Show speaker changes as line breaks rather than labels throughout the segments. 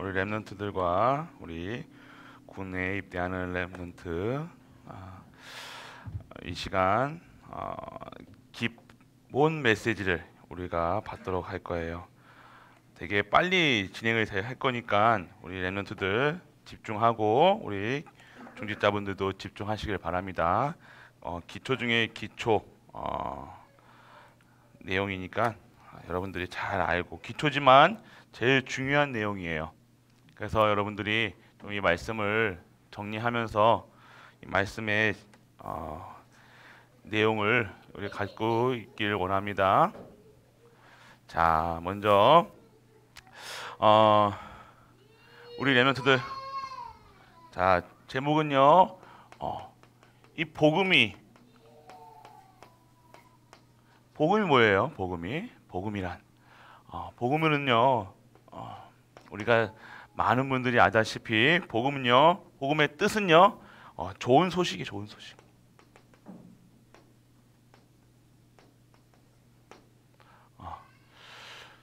우리 렘넌트들과 우리 군에 입대하는 렘넌트 이 시간 기본 메시지를 우리가 받도록 할 거예요. 되게 빨리 진행을 할 거니까 우리 렘넌트들 집중하고 우리 중직자분들도 집중하시길 바랍니다. 기초 중에 기초 내용이니까 여러분들이 잘 알고 기초지만 제일 중요한 내용이에요. 그래서 여러분들이 좀 이 말씀을 정리하면서 이 말씀의 내용을 우리 갖고 있길 원합니다. 자, 먼저 우리 렘넌트들, 자, 제목은요. 이 복음이 뭐예요? 복음이란 복음은요. 우리가 많은 분들이 아다시피 복음은요. 복음의 뜻은요. 좋은 소식이 좋은 소식.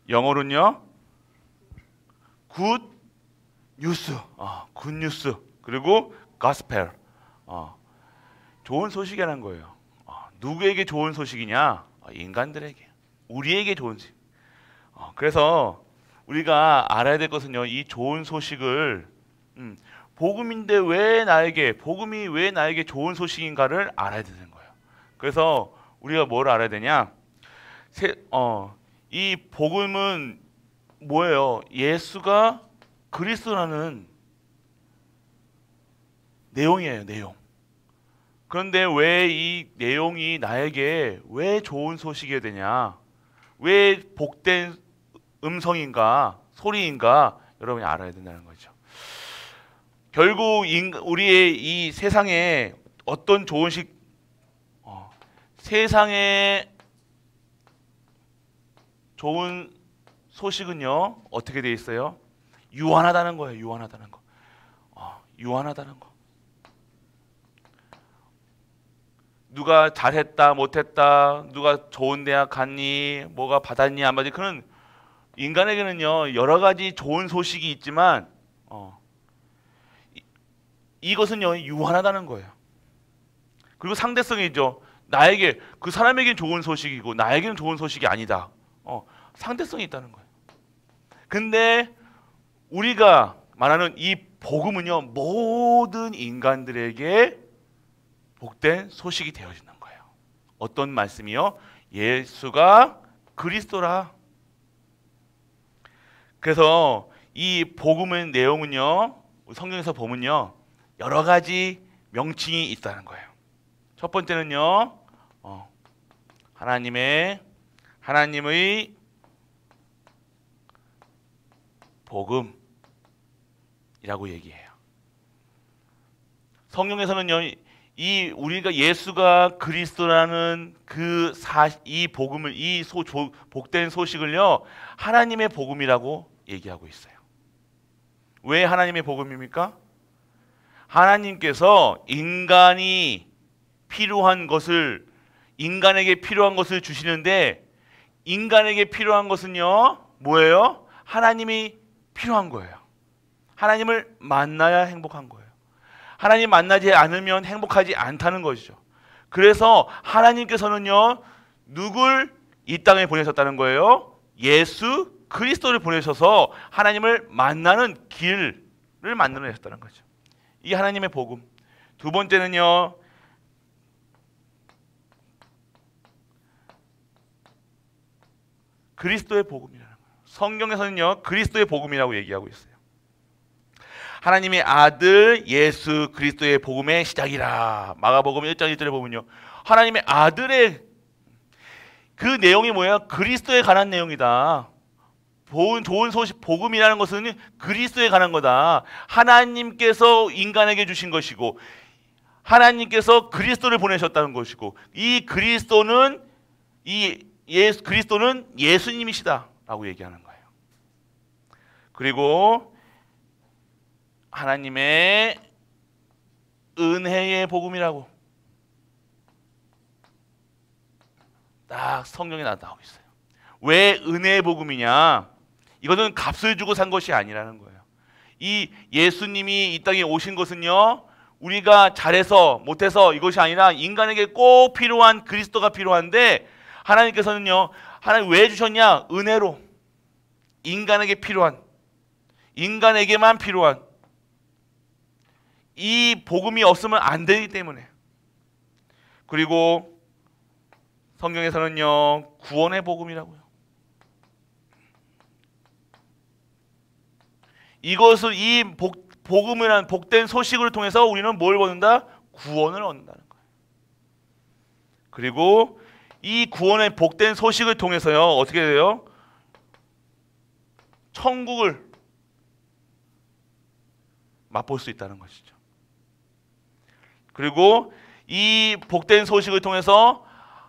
영어로는요. 굿 뉴스. 굿 뉴스. 그리고 가스펠. 좋은 소식이라는 거예요. 누구에게 좋은 소식이냐? 인간들에게. 우리에게 좋은 소식. 그래서 우리가 알아야 될 것은요. 이 좋은 소식을 복음이 왜 나에게 좋은 소식인가를 알아야 되는 거예요. 그래서 우리가 뭘 알아야 되냐? 이 복음은 뭐예요? 예수가 그리스도라는 내용이에요. 내용. 그런데 왜 이 내용이 나에게 왜 좋은 소식이 되냐? 왜 복된 음성인가? 소리인가? 여러분이 알아야 된다는 거죠. 결국 우리의 이 세상에 어떤 좋은 세상에 좋은 소식은요. 어떻게 돼 있어요? 유한하다는 거예요. 유한하다는 거. 유한하다는 거. 누가 잘했다 못했다, 누가 좋은 대학 갔니, 뭐가 받았니 안 받았니, 그런 인간에게는요 여러 가지 좋은 소식이 있지만 이것은요 유한하다는 거예요. 그리고 상대성이죠. 나에게 그 사람에게는 좋은 소식이고 나에게는 좋은 소식이 아니다. 상대성이 있다는 거예요. 근데 우리가 말하는 이 복음은요 모든 인간들에게 복된 소식이 되어지는 거예요. 어떤 말씀이요? 예수가 그리스도라. 그래서 이 복음의 내용은요 성경에서 보면요 여러 가지 명칭이 있다는 거예요. 첫 번째는요 하나님의 복음이라고 얘기해요. 성경에서는요 이 우리가 예수가 그리스도라는 이 복음을 복된 소식을요 하나님의 복음이라고 얘기하고 있어요. 왜 하나님의 복음입니까? 하나님께서 인간에게 필요한 것을 주시는데 인간에게 필요한 것은요 뭐예요? 하나님이 필요한 거예요. 하나님을 만나야 행복한 거예요. 하나님 만나지 않으면 행복하지 않다는 것이죠. 그래서 하나님께서는요 누굴 이 땅에 보내셨다는 거예요? 예수 그리스도를 보내셔서 하나님을 만나는 길을 만들어내셨다는 거죠. 이 하나님의 복음. 두 번째는요 그리스도의 복음이라는 거예요. 성경에서는요 그리스도의 복음이라고 얘기하고 있어요. 하나님의 아들 예수 그리스도의 복음의 시작이라. 마가복음 1장 1절에 보면요 하나님의 아들의 그 내용이 뭐예요? 그리스도에 관한 내용이다. 좋은 소식 복음이라는 것은 그리스도에 관한 거다. 하나님께서 인간에게 주신 것이고 하나님께서 그리스도를 보내셨다는 것이고 이 그리스도는 그리스도는 예수님이시다라고 얘기하는 거예요. 그리고 하나님의 은혜의 복음이라고 딱 성경에 나오고 있어요. 왜 은혜의 복음이냐? 이거는 값을 주고 산 것이 아니라는 거예요. 이 예수님이 이 땅에 오신 것은요, 우리가 잘해서 못해서 이것이 아니라 인간에게 꼭 필요한 그리스도가 필요한데, 하나님께서는요, 하나님 왜 주셨냐? 은혜로 인간에게 필요한, 인간에게만 필요한 이 복음이 없으면 안 되기 때문에. 그리고 성경에서는요, 구원의 복음이라고요. 이것을, 이 복음이라는 복된 소식을 통해서 우리는 뭘 얻는다? 구원을 얻는다는 거예요. 그리고 이 구원의 복된 소식을 통해서요, 어떻게 돼요? 천국을 맛볼 수 있다는 것이죠. 그리고 이 복된 소식을 통해서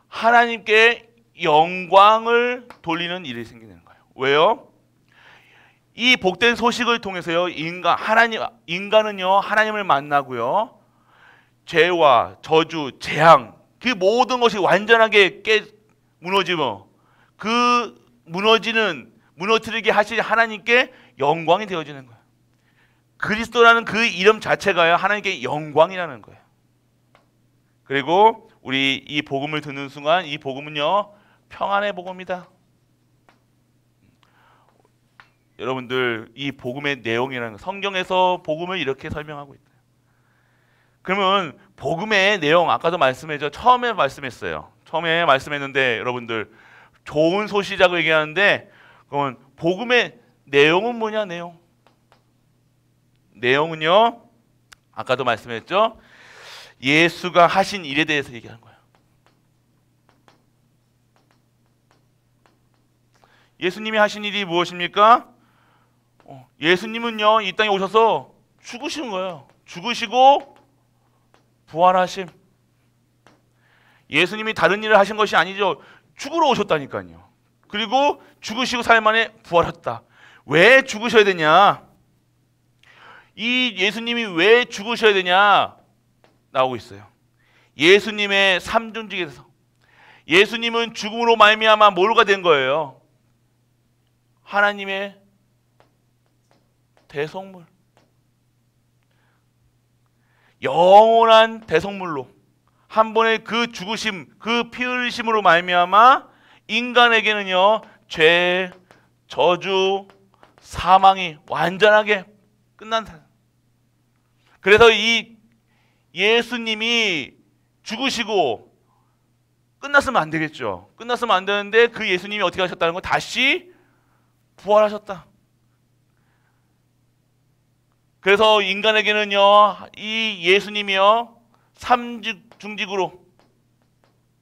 하나님께 영광을 돌리는 일이 생기는 거예요. 왜요? 이 복된 소식을 통해서요, 인간은요, 하나님을 만나고요, 죄와 저주, 재앙, 그 모든 것이 완전하게 무너지고, 그 무너뜨리게 하실 하나님께 영광이 되어지는 거예요. 그리스도라는 그 이름 자체가요, 하나님께 영광이라는 거예요. 그리고 우리 이 복음을 듣는 순간, 이 복음은요, 평안의 복음이다. 여러분들, 이 복음의 내용이라는 거, 성경에서 복음을 이렇게 설명하고 있다. 그러면 복음의 내용, 아까도 말씀했죠. 처음에 말씀했어요. 처음에 말씀했는데, 여러분들 좋은 소식이라고 얘기하는데, 그러면 복음의 내용은 뭐냐? 내용은요, 아까도 말씀했죠. 예수가 하신 일에 대해서 얘기하는 거예요. 예수님이 하신 일이 무엇입니까? 예수님은요, 이 땅에 오셔서 죽으신 거예요. 죽으시고 부활하심. 예수님이 다른 일을 하신 것이 아니죠. 죽으러 오셨다니까요. 그리고 죽으시고 4일 만에 부활했다. 왜 죽으셔야 되냐? 이 예수님이 왜 죽으셔야 되냐? 나오고 있어요. 예수님의 삼중직에서 예수님은 죽음으로 말미암아 뭐가 된 거예요? 하나님의 대속물, 영원한 대속물로 한 번의 그 죽으심, 그 피 흘리심으로 말미암아 인간에게는요, 죄, 저주, 사망이 완전하게 끝난다. 그래서 이 예수님이 죽으시고 끝났으면 안 되겠죠. 끝났으면 안 되는데, 그 예수님이 어떻게 하셨다는 거? 다시 부활하셨다. 그래서 인간에게는요, 이 예수님이요, 삼중직으로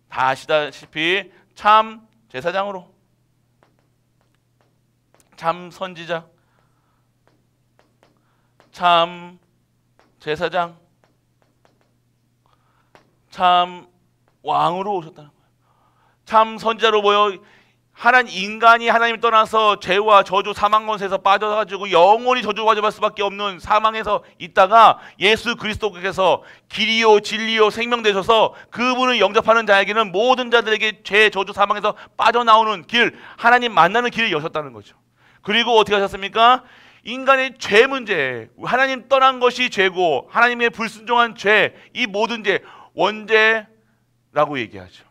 다 아시다시피 참 제사장으로, 참 선지자, 참 제사장, 참 왕으로 오셨다는 거예요. 참 선지자로 보여 인간이 하나님을 떠나서 죄와 저주, 사망 권세에서 빠져가지고 영원히 저주받을 수밖에 없는 사망에서 있다가 예수 그리스도께서 길이요 진리요 생명 되셔서 그분을 영접하는 자에게는 모든 자들에게 죄, 저주, 사망에서 빠져나오는 길, 하나님 만나는 길을 여셨다는 거죠. 그리고 어떻게 하셨습니까? 인간의 죄 문제, 하나님 떠난 것이 죄고 하나님의 불순종한 죄, 이 모든 죄, 원죄라고 얘기하죠.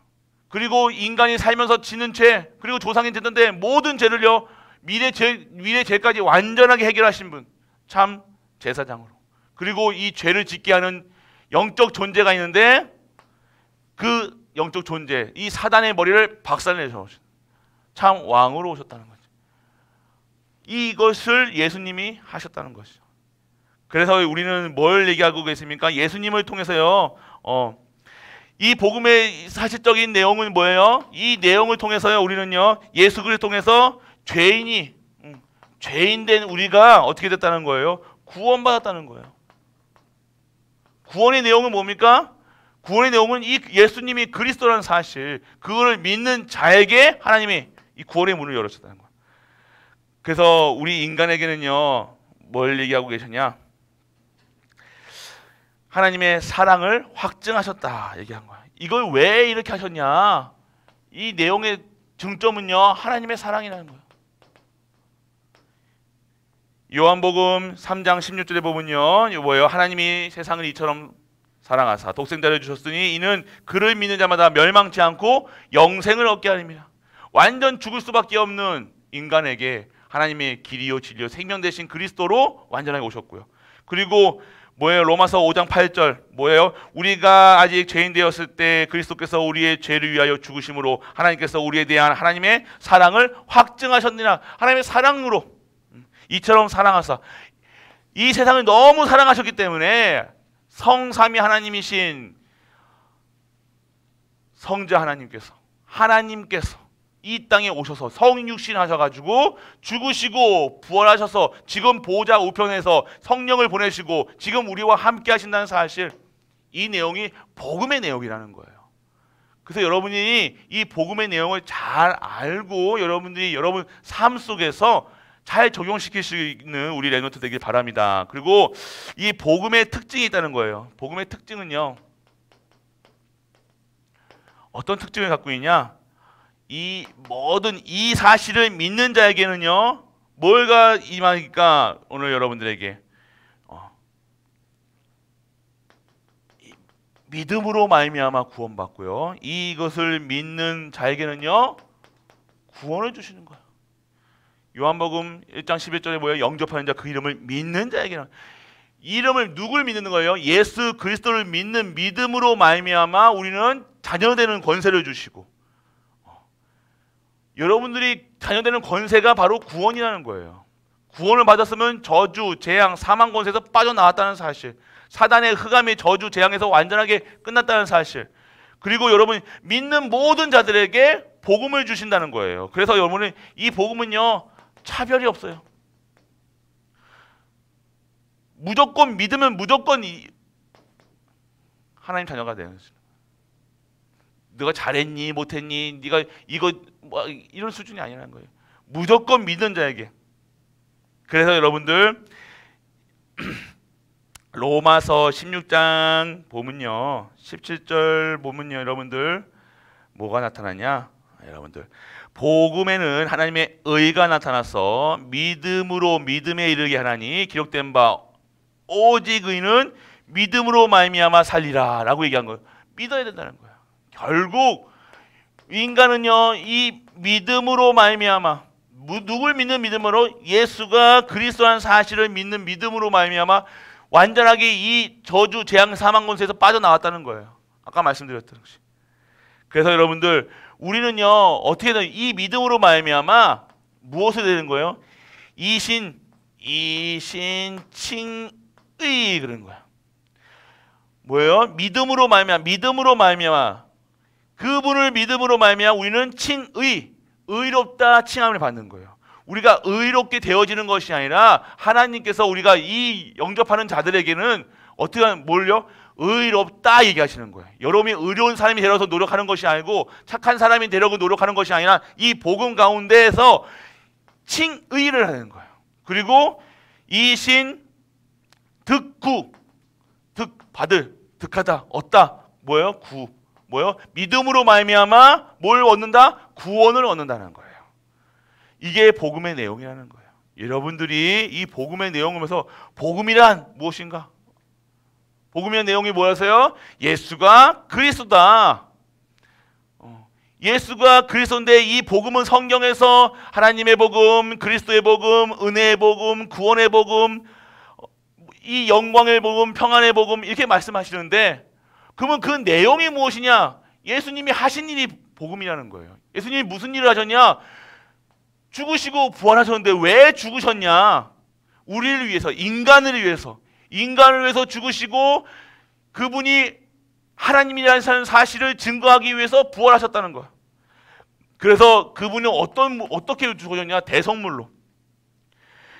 그리고 인간이 살면서 지는 죄, 그리고 조상이 됐는데 모든 죄를요, 미래 죄까지 완전하게 해결하신 분, 참 제사장으로. 그리고 이 죄를 짓게 하는 영적 존재가 있는데, 그 영적 존재, 이 사단의 머리를 박살내셔 참 왕으로 오셨다는 거죠. 이것을 예수님이 하셨다는 것이죠. 그래서 우리는 뭘 얘기하고 계십니까? 예수님을 통해서요, 이 복음의 사실적인 내용은 뭐예요? 이 내용을 통해서요, 우리는요, 예수 그리스도를 통해서 죄인 된 우리가 어떻게 됐다는 거예요? 구원받았다는 거예요. 구원의 내용은 뭡니까? 구원의 내용은 이 예수님이 그리스도라는 사실, 그거를 믿는 자에게 하나님이 이 구원의 문을 열어줬다는 거예요. 그래서 우리 인간에게는요, 뭘 얘기하고 계시냐? 하나님의 사랑을 확증하셨다 얘기한 거야. 이걸 왜 이렇게 하셨냐? 이 내용의 중점은요, 하나님의 사랑이라는 거예요. 요한복음 3장 16절에 보면요, 이거 뭐예요? 하나님이 세상을 이처럼 사랑하사 독생자를 주셨으니 이는 그를 믿는 자마다 멸망치 않고 영생을 얻게 하lim이라. 완전 죽을 수밖에 없는 인간에게 하나님의 길이요 진리요 생명 되신 그리스도로 완전하게 오셨고요. 그리고 뭐예요? 로마서 5장 8절 뭐예요? 우리가 아직 죄인 되었을 때 그리스도께서 우리의 죄를 위하여 죽으심으로 하나님께서 우리에 대한 하나님의 사랑을 확증하셨느니라. 하나님의 사랑으로 이처럼 사랑하사, 이 세상을 너무 사랑하셨기 때문에 성삼위 하나님이신 성자 하나님께서 이 땅에 오셔서 성육신 하셔가지고 죽으시고 부활하셔서 지금 보좌 우편에서 성령을 보내시고 지금 우리와 함께 하신다는 사실, 이 내용이 복음의 내용이라는 거예요. 그래서 여러분이 이 복음의 내용을 잘 알고 여러분들이 여러분 삶 속에서 잘 적용시킬 수 있는 우리 랩런트 되길 바랍니다. 그리고 이 복음의 특징이 있다는 거예요. 복음의 특징은요, 어떤 특징을 갖고 있냐? 이 모든 이 사실을 믿는 자에게는요, 뭘가 임하니까 오늘 여러분들에게 믿음으로 말미암아 구원받고요, 이것을 믿는 자에게는요 구원을 주시는 거예요. 요한복음 1장 11절에 뭐예요? 영접하는 자 그 이름을 믿는 자에게는, 이름을 누굴 믿는 거예요? 예수 그리스도를 믿는 믿음으로 말미암아 우리는 자녀되는 권세를 주시고, 여러분들이 자녀되는 권세가 바로 구원이라는 거예요. 구원을 받았으면 저주, 재앙, 사망 권세에서 빠져나왔다는 사실, 사단의 흑암의 저주, 재앙에서 완전하게 끝났다는 사실, 그리고 여러분 믿는 모든 자들에게 복음을 주신다는 거예요. 그래서 여러분은 이 복음은요 차별이 없어요. 무조건 믿으면 무조건 하나님 자녀가 되는 거죠. 네가 잘했니 못했니, 네가 이거 뭐 이런 수준이 아니라는 거예요. 무조건 믿는 자에게. 그래서 여러분들 로마서 16장 보면요, 17절 보면요, 여러분들 뭐가 나타나냐? 여러분들 복음에는 하나님의 의가 나타나서 믿음으로 믿음에 이르게 하나니 기록된 바 오직 의는 믿음으로 말미암아 살리라 라고 얘기한 거예요. 믿어야 된다는 거예요. 결국 인간은요 이 믿음으로 말미암아, 누굴 믿는 믿음으로? 예수가 그리스도라는 사실을 믿는 믿음으로 말미암아 완전하게 이 저주 재앙 사망 권세에서 빠져나왔다는 거예요. 아까 말씀드렸던 것이. 그래서 여러분들 우리는요 어떻게든 이 믿음으로 말미암아 무엇을 되는 거예요? 이신 칭의 그런 거야. 뭐예요? 믿음으로 말미암아 그분을 믿음으로 말미암아 우리는 칭의, 의롭다 칭함을 받는 거예요. 우리가 의롭게 되어지는 것이 아니라 하나님께서 우리가 이 영접하는 자들에게는 어떻게 하면 뭘요? 의롭다 얘기하시는 거예요. 여러분이 의로운 사람이 되려서 노력하는 것이 아니고 착한 사람이 되려고 노력하는 것이 아니라 이 복음 가운데에서 칭의를 하는 거예요. 그리고 이신 득구, 득받을, 득하다, 얻다, 뭐예요? 구, 뭐예요? 믿음으로 말미암아 뭘 얻는다? 구원을 얻는다는 거예요. 이게 복음의 내용이라는 거예요. 여러분들이 이 복음의 내용을 보면서 복음이란 무엇인가? 복음의 내용이 뭐라서요? 예수가 그리스도다. 예수가 그리스도인데 이 복음은 성경에서 하나님의 복음, 그리스도의 복음, 은혜의 복음, 구원의 복음, 이 영광의 복음, 평안의 복음 이렇게 말씀하시는데, 그러면 그 내용이 무엇이냐? 예수님이 하신 일이 복음이라는 거예요. 예수님이 무슨 일을 하셨냐? 죽으시고 부활하셨는데 왜 죽으셨냐? 우리를 위해서, 인간을 위해서 죽으시고 그분이 하나님이라는 사실을 증거하기 위해서 부활하셨다는 거야. 그래서 그분은 어떻게 죽으셨냐? 대성물로.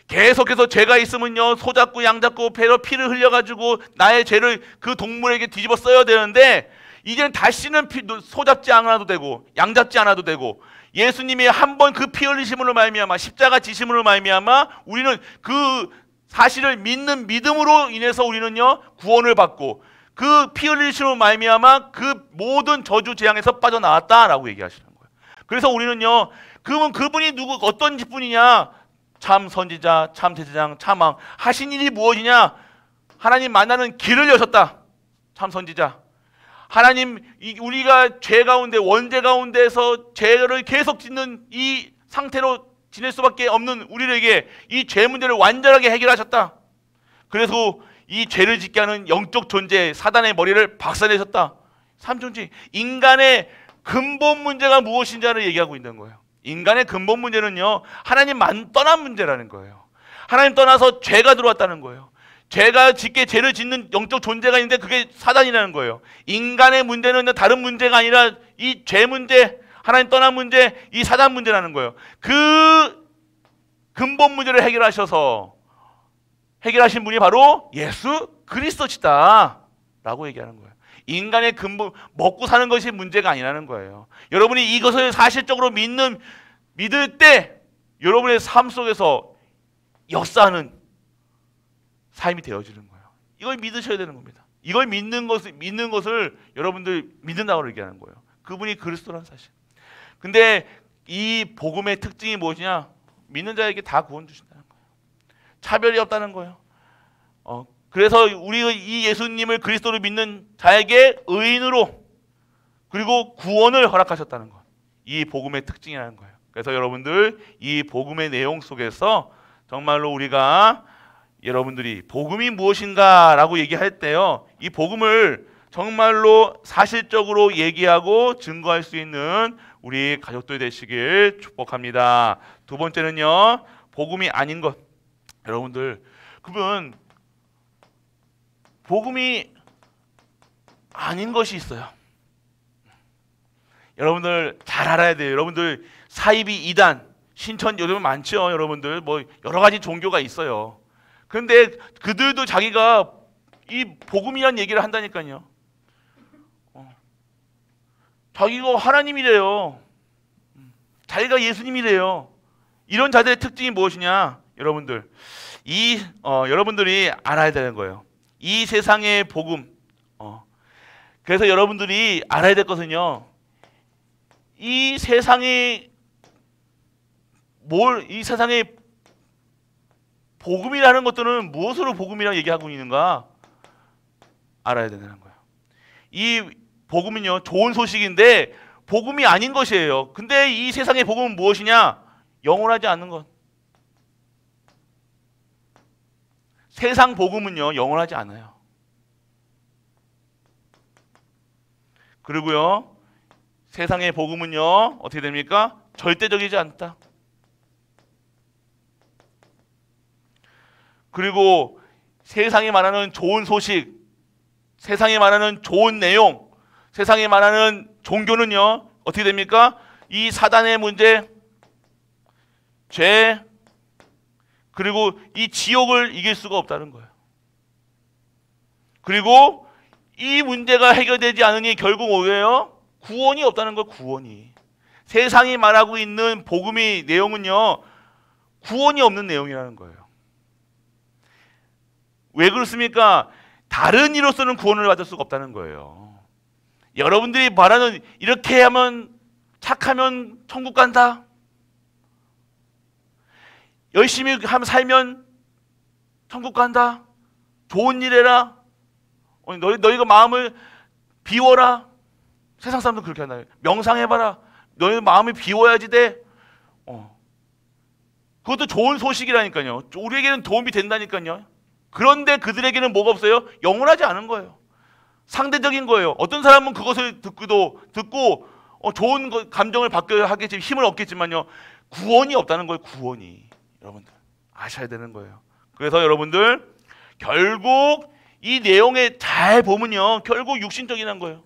계속해서 죄가 있으면요 소 잡고 양 잡고 배로 피를 흘려가지고 나의 죄를 그 동물에게 뒤집어 써야 되는데, 이제는 다시는 소 잡지 않아도 되고 양 잡지 않아도 되고, 예수님이 한 번 그 피 흘리심으로 말미암아 십자가 지심으로 말미암아 우리는 그 사실을 믿는 믿음으로 인해서 우리는요 구원을 받고 그 피 흘리심으로 말미암아 그 모든 저주 재앙에서 빠져나왔다라고 얘기하시는 거예요. 그래서 우리는요 그러면 그분이 어떤 분이냐? 참 선지자, 참 제사장, 참 왕. 하신 일이 무엇이냐? 하나님 만나는 길을 여셨다. 참 선지자. 하나님, 우리가 죄 가운데, 원죄 가운데서 죄를 계속 짓는 이 상태로 지낼 수밖에 없는 우리에게 이 죄 문제를 완전하게 해결하셨다. 그래서 이 죄를 짓게 하는 영적 존재 사단의 머리를 박살내셨다. 삼존지. 인간의 근본 문제가 무엇인지를 얘기하고 있는 거예요. 인간의 근본 문제는요, 하나님만 떠난 문제라는 거예요. 하나님 떠나서 죄가 들어왔다는 거예요. 죄가 짓게 죄를 짓는 영적 존재가 있는데 그게 사단이라는 거예요. 인간의 문제는 다른 문제가 아니라 이 죄 문제, 하나님 떠난 문제, 이 사단 문제라는 거예요. 그 근본 문제를 해결하신 분이 바로 예수 그리스도시다 라고 얘기하는 거예요. 인간의 근본, 먹고 사는 것이 문제가 아니라는 거예요. 여러분이 이것을 사실적으로 믿을 때 여러분의 삶 속에서 역사하는 삶이 되어지는 거예요. 이걸 믿으셔야 되는 겁니다. 이걸 믿는 것을 여러분들 믿는다고 얘기하는 거예요. 그분이 그리스도라는 사실. 근데 이 복음의 특징이 무엇이냐? 믿는 자에게 다 구원 주신다는 거예요. 차별이 없다는 거예요. 그래서 우리 이 예수님을 그리스도로 믿는 자에게 의인으로 그리고 구원을 허락하셨다는 것. 이 복음의 특징이라는 거예요. 그래서 여러분들 이 복음의 내용 속에서 정말로 우리가 여러분들이 복음이 무엇인가라고 얘기할 때요, 이 복음을 정말로 사실적으로 얘기하고 증거할 수 있는 우리 가족들 되시길 축복합니다. 두 번째는요, 복음이 아닌 것. 여러분들, 그러면 복음이 아닌 것이 있어요. 여러분들 잘 알아야 돼요. 여러분들 사이비 이단, 신천 여러분 많죠. 여러분들 뭐 여러 가지 종교가 있어요. 그런데 그들도 자기가 이 복음이란 얘기를 한다니까요. 자기가 하나님이래요. 자기가 예수님이래요. 이런 자들의 특징이 무엇이냐? 여러분들, 여러분들이 알아야 되는 거예요. 이 세상의 복음. 그래서 여러분들이 알아야 될 것은요, 이 세상의 복음이라는 것들은 무엇으로 복음이라고 얘기하고 있는가 알아야 된다는 거예요. 이 복음은요, 좋은 소식인데 복음이 아닌 것이에요. 근데 이 세상의 복음은 무엇이냐? 영원하지 않는 것. 세상 복음은요, 영원하지 않아요. 그리고요, 세상의 복음은요, 어떻게 됩니까? 절대적이지 않다. 그리고 세상이 말하는 좋은 소식, 세상이 말하는 좋은 내용, 세상이 말하는 종교는요, 어떻게 됩니까? 이 사단의 문제, 죄, 그리고 이 지옥을 이길 수가 없다는 거예요. 그리고 이 문제가 해결되지 않으니 결국 뭐예요? 구원이 없다는 거예요. 구원이. 세상이 말하고 있는 복음의 내용은요, 구원이 없는 내용이라는 거예요. 왜 그렇습니까? 다른 이로서는 구원을 받을 수가 없다는 거예요. 여러분들이 말하는 이렇게 하면 착하면 천국 간다. 열심히 살면 천국 간다. 좋은 일 해라. 너희가 마음을 비워라. 세상 사람도 그렇게 한다. 명상해봐라. 너희 마음을 비워야지 돼. 그것도 좋은 소식이라니까요. 우리에게는 도움이 된다니까요. 그런데 그들에게는 뭐가 없어요? 영원하지 않은 거예요. 상대적인 거예요. 어떤 사람은 그것을 듣고 좋은 감정을 받게 하겠지만 힘을 얻겠지만요, 구원이 없다는 거예요. 구원이. 여러분들 아셔야 되는 거예요. 그래서 여러분들 결국 이 내용에 잘 보면요, 결국 육신적이라는 거예요.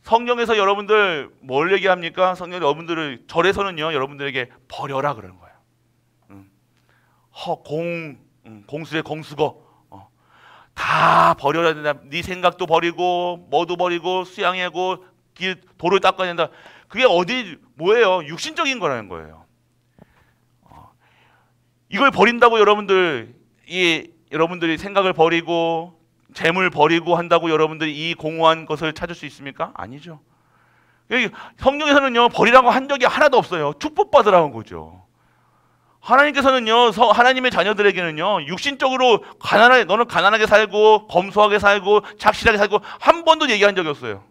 성경에서 여러분들 뭘 얘기합니까? 성경 여러분들을 절에서는요, 여러분들에게 버려라 그러는 거예요. 공수래 공수거 다 버려야 된다. 네 생각도 버리고 뭐도 버리고 수양하고 돌을 닦아야 된다. 그게 뭐예요? 육신적인 거라는 거예요. 이걸 버린다고 여러분들이 생각을 버리고 재물 버리고 한다고 여러분들이 이 공허한 것을 찾을 수 있습니까? 아니죠. 성경에서는요, 버리라고 한 적이 하나도 없어요. 축복받으라는 거죠. 하나님께서는요, 하나님의 자녀들에게는요, 육신적으로 너는 가난하게 살고 검소하게 살고 착실하게 살고 한 번도 얘기한 적이 없어요.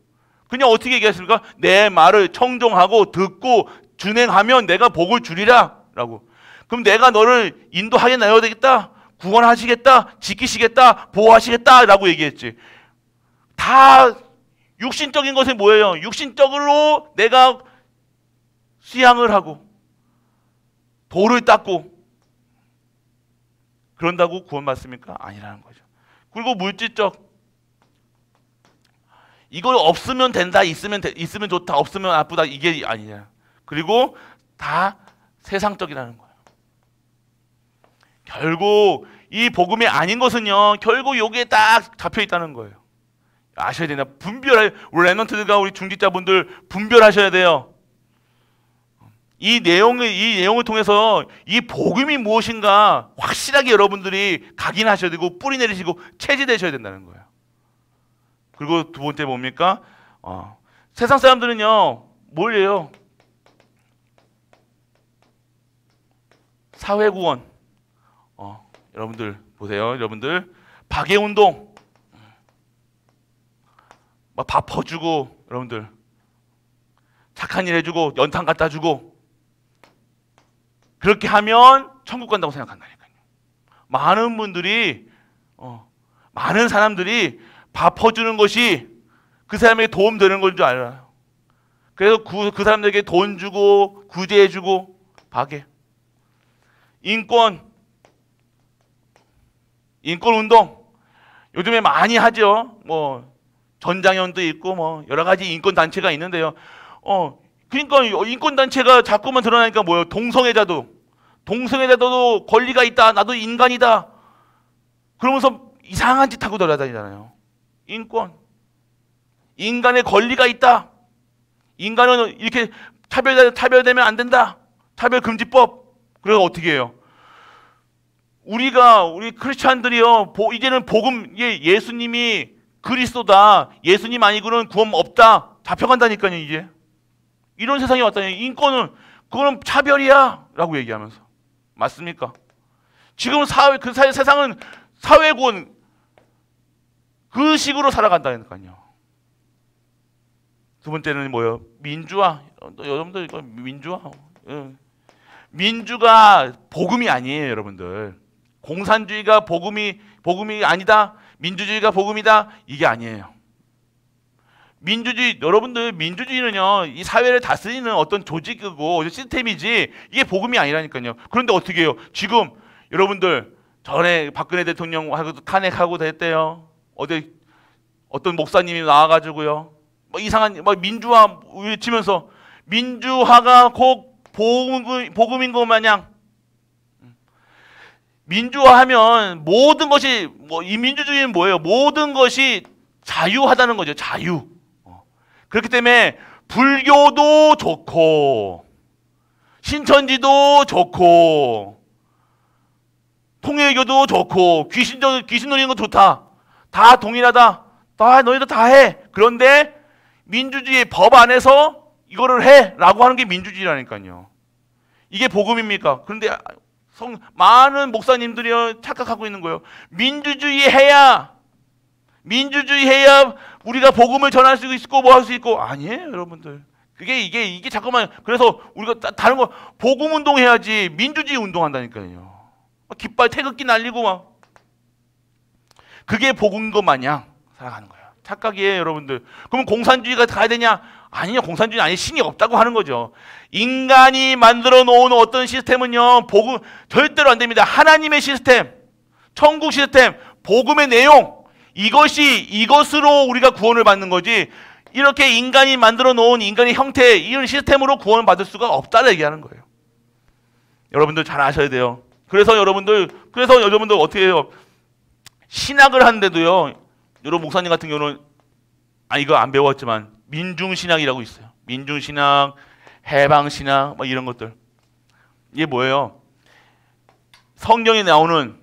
그냥 어떻게 얘기했습니까? 내 말을 청종하고 듣고 준행하면 내가 복을 주리라 라고. 그럼 내가 너를 인도하게 내어야 되겠다, 구원하시겠다, 지키시겠다, 보호하시겠다 라고 얘기했지. 다 육신적인 것이 뭐예요? 육신적으로 내가 수양을 하고 돌을 닦고 그런다고 구원받습니까? 아니라는 거죠. 그리고 물질적, 이걸 없으면 된다, 있으면 좋다, 없으면 나쁘다, 이게 아니냐. 그리고 다 세상적이라는 거예요. 결국 이 복음이 아닌 것은요, 결국 여기에 딱 잡혀 있다는 거예요. 아셔야 된다. 우리 랩런트들과 우리 중직자분들 분별하셔야 돼요. 이 내용을 통해서 이 복음이 무엇인가 확실하게 여러분들이 각인하셔야 되고 뿌리 내리시고 체질되셔야 된다는 거예요. 그리고 두 번째 뭡니까? 세상 사람들은요, 뭘 해요? 사회구원. 여러분들 보세요. 여러분들 박애운동. 막 밥 퍼주고, 여러분들 착한 일 해주고 연탄 갖다 주고, 그렇게 하면 천국 간다고 생각한다니까요. 많은 분들이 많은 사람들이 밥 퍼주는 것이 그 사람에게 도움 되는 건 줄 알아요. 그래서 그 사람들에게 돈 주고 구제해 주고 박해. 인권 운동 요즘에 많이 하죠. 뭐 전장현도 있고 뭐 여러 가지 인권 단체가 있는데요. 그러니까 인권 단체가 자꾸만 드러나니까 뭐예요? 동성애자도 권리가 있다. 나도 인간이다. 그러면서 이상한 짓 하고 돌아다니잖아요. 인간의 권리가 있다. 인간은 이렇게 차별되면 안 된다. 차별금지법. 그래서 어떻게 해요? 우리 크리스찬들이요, 이제는 복음, 예수님이 그리스도다. 예수님 아니고는 구원 없다. 잡혀간다니까요, 이제. 이런 세상이 왔다니. 인권은, 그거는 차별이야. 라고 얘기하면서. 맞습니까? 지금 세상은 사회구원, 그 식으로 살아간다니까요. 두 번째는 뭐예요? 민주화. 여러분들, 이거 민주화. 민주가 복음이 아니에요, 여러분들. 공산주의가 복음이 아니다. 민주주의가 복음이다. 이게 아니에요. 여러분들, 민주주의는요, 이 사회를 다스리는 어떤 조직이고 시스템이지 이게 복음이 아니라니까요. 그런데 어떻게 해요? 지금 여러분들 전에 박근혜 대통령하고 탄핵하고 됐대요. 어떤 목사님이 나와가지고요, 뭐 이상한 민주화 외치면서 민주화가 곧 복음인 것 마냥. 민주화하면 모든 것이 이 민주주의는 뭐예요? 모든 것이 자유하다는 거죠. 자유. 그렇기 때문에 불교도 좋고 신천지도 좋고 통일교도 좋고 귀신 노리는 거 좋다. 다 동일하다. 너희들 다 해. 그런데 민주주의 법 안에서 이거를 해 라고 하는 게 민주주의라니까요. 이게 복음입니까? 그런데 많은 목사님들이 착각하고 있는 거예요. 민주주의 해야 우리가 복음을 전할 수 있고 뭐 할 수 있고. 아니에요, 여러분들. 이게 잠깐만. 그래서 우리가 다른 거 복음 운동 해야지 민주주의 운동한다니까요. 깃발 태극기 날리고 막. 그게 복음인 것 마냥 살아가는 거예요. 착각이에요, 여러분들. 그러면 공산주의가 가야 되냐? 아니요, 공산주의는 아니, 신이 없다고 하는 거죠. 인간이 만들어 놓은 어떤 시스템은요, 복음 절대로 안 됩니다. 하나님의 시스템, 천국 시스템, 복음의 내용, 이것으로 우리가 구원을 받는 거지, 이렇게 인간이 만들어 놓은 인간의 형태, 이런 시스템으로 구원을 받을 수가 없다고 얘기하는 거예요. 여러분들 잘 아셔야 돼요. 그래서 여러분들 어떻게 해요? 신학을 하는데도요, 여러분 목사님 같은 경우는 이거 안 배웠지만 민중신학이라고 있어요. 민중신학, 해방신학, 뭐 이런 것들. 이게 뭐예요? 성경에 나오는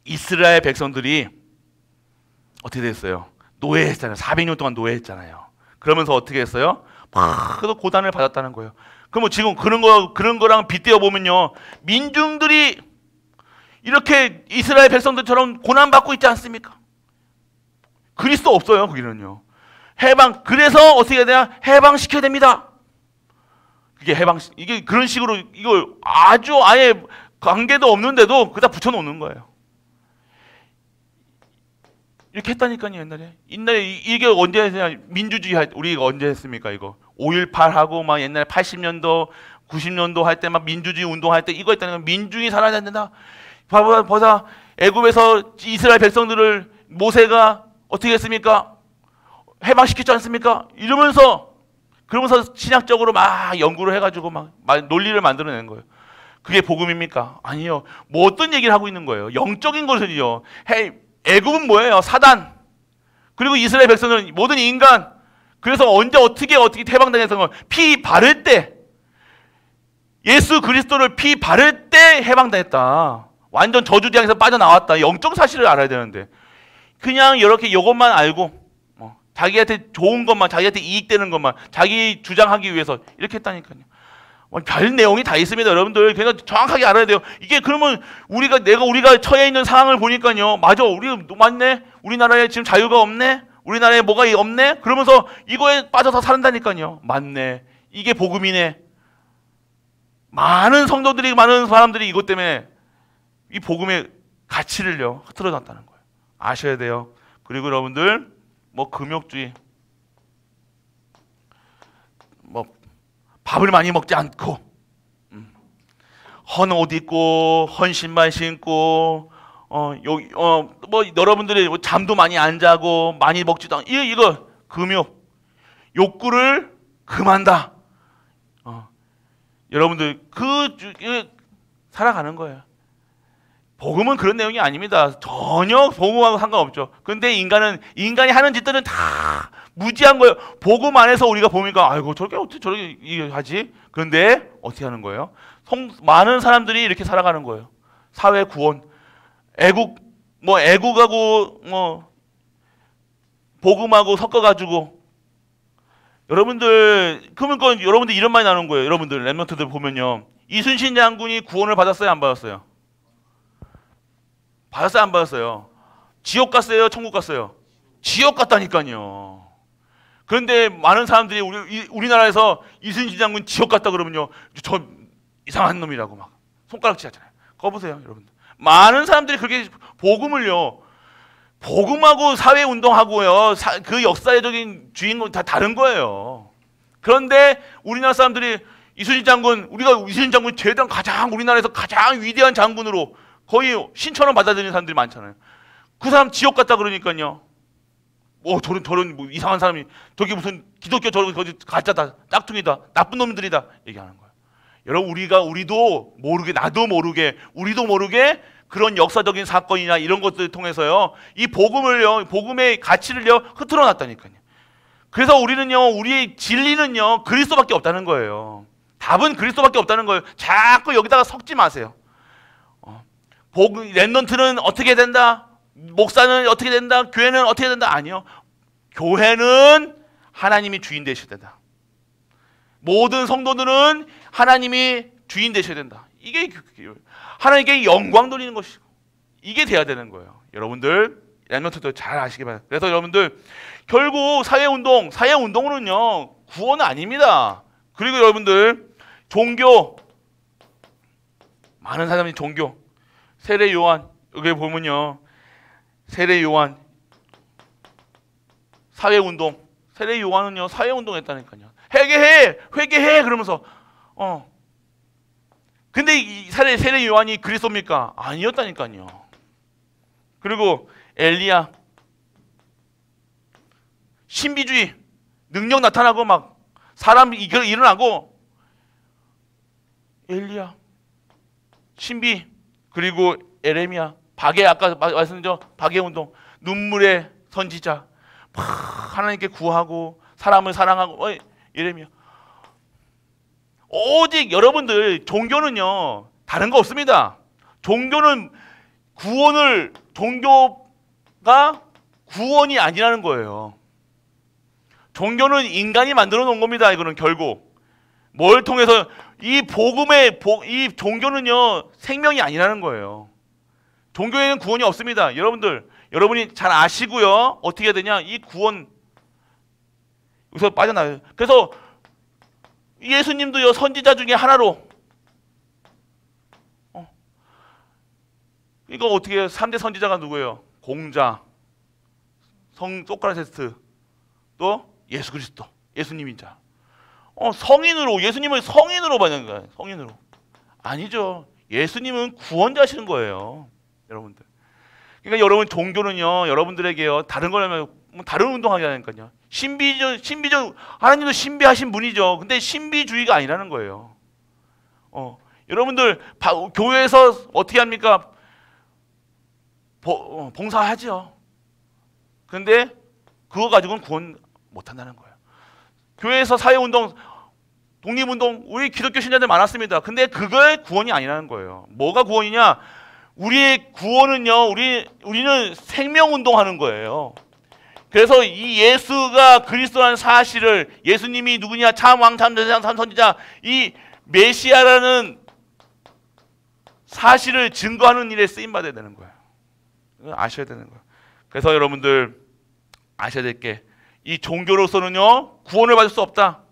이스라엘 백성들이 어떻게 됐어요? 노예했잖아요. 400년 동안 노예했잖아요. 그러면서 어떻게 했어요? 막 고단을 받았다는 거예요. 그럼 지금 그런 거랑 빗대어 보면요, 민중들이 이렇게 이스라엘 백성들처럼 고난받고 있지 않습니까? 그리스도 없어요, 거기는요. 그래서 어떻게 해야 되냐? 해방시켜야 됩니다. 이게 그런 식으로, 이걸 아주 아예 관계도 없는데도 그다 붙여놓는 거예요. 이렇게 했다니까요, 옛날에. 이게 언제 했냐? 민주주의 우리가 언제 했습니까, 이거? 5.18 하고, 막 옛날에 80년도, 90년도 할 때 막 민주주의 운동할 때 이거 했다니까. 민중이 살아야 된다. 보자. 애굽에서 이스라엘 백성들을 모세가 어떻게 했습니까? 해방시켰지 않습니까? 그러면서 신학적으로 막 연구를 해가지고 막 논리를 만들어내는 거예요. 그게 복음입니까? 아니요. 뭐 어떤 얘기를 하고 있는 거예요? 영적인 것은요. 애굽은 뭐예요? 사단. 그리고 이스라엘 백성은 모든 인간. 그래서 언제 어떻게 해방당했던 피 바를 때, 예수 그리스도를 피 바를 때 해방당했다. 완전 저주대항에서 빠져나왔다. 영적 사실을 알아야 되는데 그냥 이렇게 이것만 알고 자기한테 좋은 것만, 자기한테 이익되는 것만, 자기 주장하기 위해서 이렇게 했다니까요. 별 내용이 다 있습니다, 여러분들. 그냥 정확하게 알아야 돼요. 이게 그러면 우리가 처해 있는 상황을 보니까요, 맞아, 맞네. 우리나라에 지금 자유가 없네. 우리나라에 뭐가 없네. 그러면서 이거에 빠져서 산다니까요. 맞네. 이게 복음이네. 많은 사람들이 이것 때문에 이 복음의 가치를요 흐트러졌다는 거예요. 아셔야 돼요. 그리고 여러분들, 금욕주의, 밥을 많이 먹지 않고, 헌 옷 입고, 헌 신발 신고, 여러분들이 잠도 많이 안 자고, 많이 먹지도 않고, 이거 금욕, 욕구를 금한다. 여러분들, 살아가는 거예요. 복음은 그런 내용이 아닙니다. 전혀 복음하고 상관없죠. 근데 인간이 하는 짓들은 다 무지한 거예요. 복음 안에서 우리가 보니까, 아이고, 어떻게 저렇게 하지? 그런데 어떻게 하는 거예요? 많은 사람들이 이렇게 살아가는 거예요. 사회 구원. 애국하고, 복음하고 섞어가지고. 그러면 여러분들 이런 말이 나오는 거예요. 여러분들, 랩런트들 보면요. 이순신 장군이 구원을 받았어요? 안 받았어요? 받았어요? 안 받았어요? 지옥 갔어요? 천국 갔어요? 지옥 갔다니까요. 그런데 많은 사람들이 우리나라에서 이순신 장군 지옥 갔다 그러면요, 저 이상한 놈이라고 막 손가락질 하잖아요. 그거 보세요, 여러분들. 많은 사람들이 그렇게 복음하고 사회운동하고요, 그 역사적인 주인공 다 다른 거예요. 그런데 우리나라 사람들이 우리가 이순신 장군 제대로 우리나라에서 가장 위대한 장군으로 거의 신처럼 받아들이는 사람들이 많잖아요. 그 사람 지옥 갔다 그러니까요. 저런 이상한 사람이, 저기 무슨 기독교 저런 가짜다, 짝퉁이다, 나쁜 놈들이다 얘기하는 거예요. 여러분, 우리도 모르게 그런 역사적인 사건이나 이런 것들을 통해서요, 이 복음의 가치를요 흐트러 놨다니까요. 그래서 우리의 진리는요 그리스도밖에 없다는 거예요. 답은 그리스도밖에 없다는 거예요. 자꾸 여기다가 섞지 마세요. 랩런트는 어떻게 된다? 목사는 어떻게 된다? 교회는 어떻게 된다? 아니요. 교회는 하나님이 주인 되셔야 된다. 모든 성도들은 하나님이 주인 되셔야 된다. 이게 하나님께 영광 돌리는 것이고, 이게 돼야 되는 거예요. 여러분들, 랩런트도 잘 아시기 바랍니다. 그래서 여러분들, 결국 사회운동으로는요 구원은 아닙니다. 그리고 여러분들, 많은 사람이 세례 요한, 여기 보면요, 세례 요한 사회운동, 세례 요한은요 사회운동 했다니까요. 회개해 그러면서 근데 이 세례 요한이 그리스도입니까? 아니었다니까요. 그리고 엘리야, 신비주의, 능력 나타나고 막 사람 일어나고, 엘리야, 신비. 그리고 에레미야, 아까 말씀드렸죠, 박해운동, 눈물의 선지자, 하나님께 구하고 사람을 사랑하고. 예레미야. 오직 여러분들, 종교는요 다른 거 없습니다. 종교가 구원이 아니라는 거예요. 종교는 인간이 만들어 놓은 겁니다. 이거는 결국 뭘 통해서 이 복음의 이 종교는요 생명이 아니라는 거예요. 종교에는 구원이 없습니다. 여러분들, 여러분이 잘 아시고요. 어떻게 해야 되냐? 이 구원 여기서 빠져나요. 그래서 예수님도요 선지자 중에 하나로 이거 어떻게 해요? 3대 선지자가 누구예요? 공자, 소크라테스, 또 예수 그리스도, 예수님이자. 성인으로, 예수님을 성인으로 받는 거예요. 성인으로. 아니죠. 예수님은 구원자시는 거예요. 여러분들. 그러니까 여러분 종교는요, 여러분들에게요, 다른 거라면 다른 운동하게 하니까요. 신비적, 하나님도 신비하신 분이죠. 근데 신비주의가 아니라는 거예요. 여러분들, 교회에서 어떻게 합니까? 봉사하죠. 근데 그거 가지고는 구원 못 한다는 거예요. 교회에서 사회운동, 독립운동, 우리 기독교 신자들 많았습니다. 근데 그거의 구원이 아니라는 거예요. 뭐가 구원이냐? 우리의 구원은요, 우리는 생명운동하는 거예요. 그래서 이 예수가 그리스도라는 사실을, 예수님이 누구냐? 참 왕, 참 제사장, 참 선지자, 이 메시아라는 사실을 증거하는 일에 쓰임받아야 되는 거예요. 아셔야 되는 거예요. 그래서 여러분들 아셔야 될 게, 이 종교로서는요 구원을 받을 수 없다.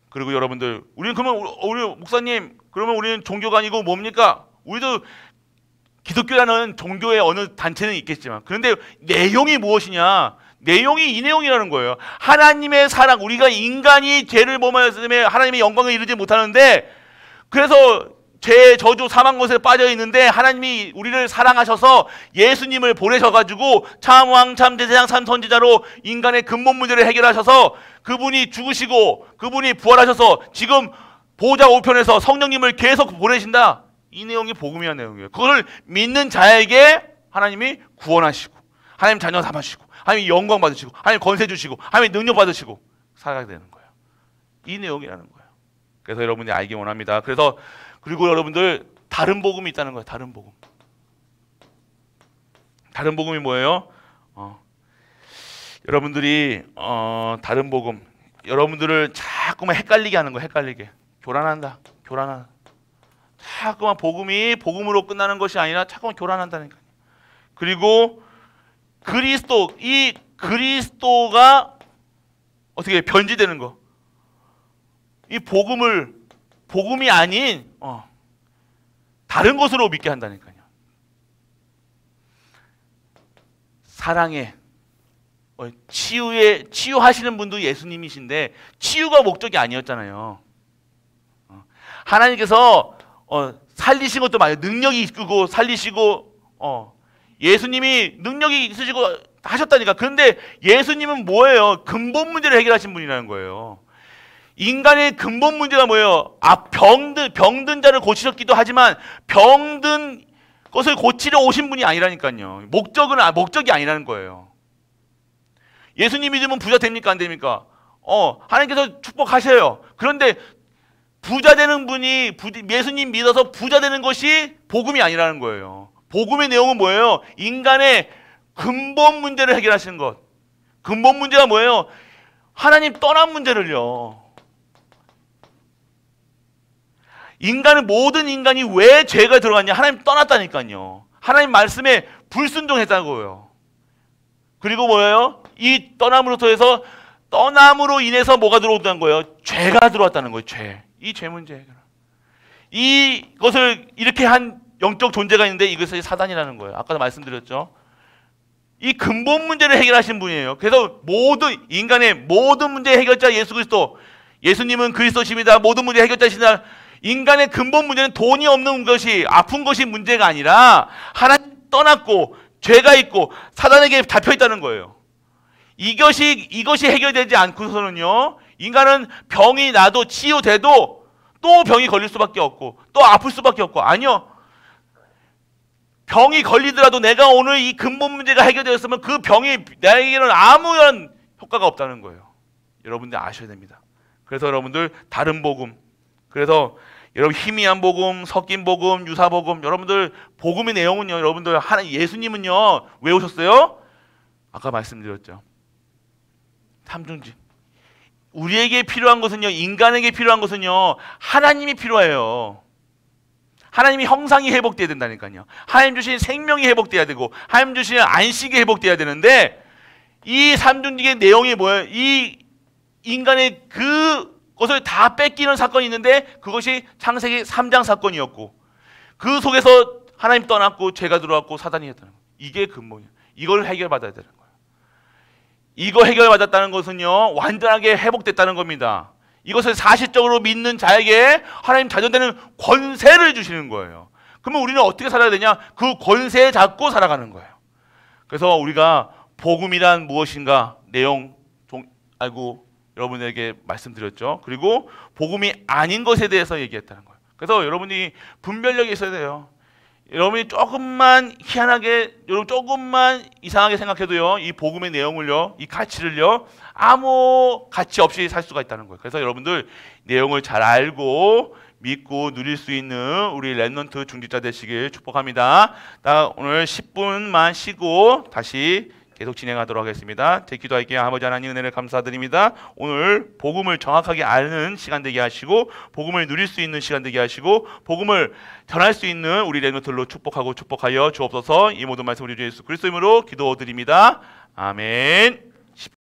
그리고 여러분들, 우리는 그러면 우리 목사님, 그러면 우리는 종교가 아니고 뭡니까? 우리도 기독교라는 종교의 어느 단체는 있겠지만, 그런데 내용이 무엇이냐? 내용이 이 내용이라는 거예요. 하나님의 사랑, 우리가 인간이 죄를 범하였기 때문에 하나님의 영광을 이루지 못하는데, 그래서 죄, 저주, 사망 것에 빠져 있는데 하나님이 우리를 사랑하셔서 예수님을 보내셔가지고 참왕, 참제사장, 참선지자로 인간의 근본 문제를 해결하셔서 그분이 죽으시고 그분이 부활하셔서 지금 보좌 우편에서 성령님을 계속 보내신다. 이 내용이 복음이라는 내용이에요. 그걸 믿는 자에게 하나님이 구원하시고, 하나님 자녀 삼으시고, 하나님 영광 받으시고, 하나님 권세 주시고, 하나님 능력 받으시고 살아가게 되는 거예요. 이 내용이라는 거예요. 그래서 여러분이 알기 원합니다. 그리고 여러분들, 다른 복음이 있다는 거예요. 다른 복음. 다른 복음이 뭐예요? 여러분들이 다른 복음, 여러분들을 자꾸만 헷갈리게 하는 거예요. 헷갈리게. 교란한다. 자꾸만 복음이 복음으로 끝나는 것이 아니라 자꾸만 교란한다니까요. 그리고 이 그리스도가 어떻게 변질되는 거. 이 복음이 아닌 다른 것으로 믿게 한다니까요. 사랑에, 치유하시는 분도 예수님이신데 치유가 목적이 아니었잖아요. 하나님께서 살리신 것도 많아요. 능력이 있고 살리시고, 예수님이 능력이 있으시고 하셨다니까. 그런데 예수님은 뭐예요? 근본 문제를 해결하신 분이라는 거예요. 인간의 근본 문제가 뭐예요? 병든 자를 고치셨기도 하지만 병든 것을 고치러 오신 분이 아니라니까요. 목적이 아니라는 거예요. 예수님 믿으면 부자 됩니까? 안 됩니까? 하나님께서 축복하셔요. 그런데 부자 되는 분이 예수님 믿어서 부자 되는 것이 복음이 아니라는 거예요. 복음의 내용은 뭐예요? 인간의 근본 문제를 해결하시는 것. 근본 문제가 뭐예요? 하나님 떠난 문제를요. 모든 인간이 왜 죄가 들어갔냐? 하나님 떠났다니까요. 하나님 말씀에 불순종했다고요. 그리고 뭐예요? 이 떠남으로 인해서 뭐가 들어온다는 거예요? 죄가 들어왔다는 거예요. 이 죄 문제 해결. 이것을 이렇게 한 영적 존재가 있는데 이것이 사단이라는 거예요. 아까도 말씀드렸죠. 이 근본 문제를 해결하신 분이에요. 그래서 인간의 모든 문제 해결자 예수 그리스도, 예수님은 그리스도십니다. 모든 문제 해결자시다. 인간의 근본 문제는 돈이 없는 것이, 아픈 것이 문제가 아니라 하나님 떠났고 죄가 있고 사단에게 잡혀 있다는 거예요. 이것이 해결되지 않고서는요, 인간은 병이 나도 치유돼도 또 병이 걸릴 수밖에 없고 또 아플 수밖에 없고. 아니요, 병이 걸리더라도 내가 오늘 이 근본 문제가 해결되었으면 그 병이 나에게는 아무런 효과가 없다는 거예요. 여러분들 아셔야 됩니다. 그래서 여러분들 다른 복음, 그래서 여러분 희미한 복음, 섞인 복음, 유사 복음, 여러분들 복음의 내용은요, 여러분들 예수님은요 왜 오셨어요? 아까 말씀드렸죠. 삼중직. 우리에게 필요한 것은요, 인간에게 필요한 것은요, 하나님이 필요해요. 하나님이 형상이 회복돼야 된다니까요. 하나님 주신 생명이 회복돼야 되고, 하나님 주신 안식이 회복돼야 되는데, 이 삼중직의 내용이 뭐예요? 이 인간의 그것을 다 뺏기는 사건이 있는데, 그것이 창세기 3장 사건이었고, 그 속에서 하나님 떠났고 죄가 들어왔고 사단이 했다는 거예요. 이게 근본이에요. 이걸 해결받아야 되는 거예요. 이거 해결받았다는 것은요, 완전하게 회복됐다는 겁니다. 이것을 사실적으로 믿는 자에게 하나님 자존되는 권세를 주시는 거예요. 그러면 우리는 어떻게 살아야 되냐? 그 권세 잡고 살아가는 거예요. 그래서 우리가 복음이란 무엇인가 내용 알고 여러분에게 말씀드렸죠. 그리고 복음이 아닌 것에 대해서 얘기했다는 거예요. 그래서 여러분이 분별력이 있어야 돼요. 여러분이 조금만 희한하게, 여러분 조금만 이상하게 생각해도요, 이 복음의 내용을요, 이 가치를요, 아무 가치 없이 살 수가 있다는 거예요. 그래서 여러분들 내용을 잘 알고 믿고 누릴 수 있는 우리 렘넌트 중직자 되시길 축복합니다. 오늘 10분만 쉬고 다시 계속 진행하도록 하겠습니다. 제 기도할게요. 아버지 하나님, 은혜를 감사드립니다. 오늘 복음을 정확하게 아는 시간 되게 하시고, 복음을 누릴 수 있는 시간 되게 하시고, 복음을 전할 수 있는 우리 렘넌트들로 축복하여 주옵소서. 이 모든 말씀 우리 주 예수 그리스도 이름으로 기도드립니다. 아멘.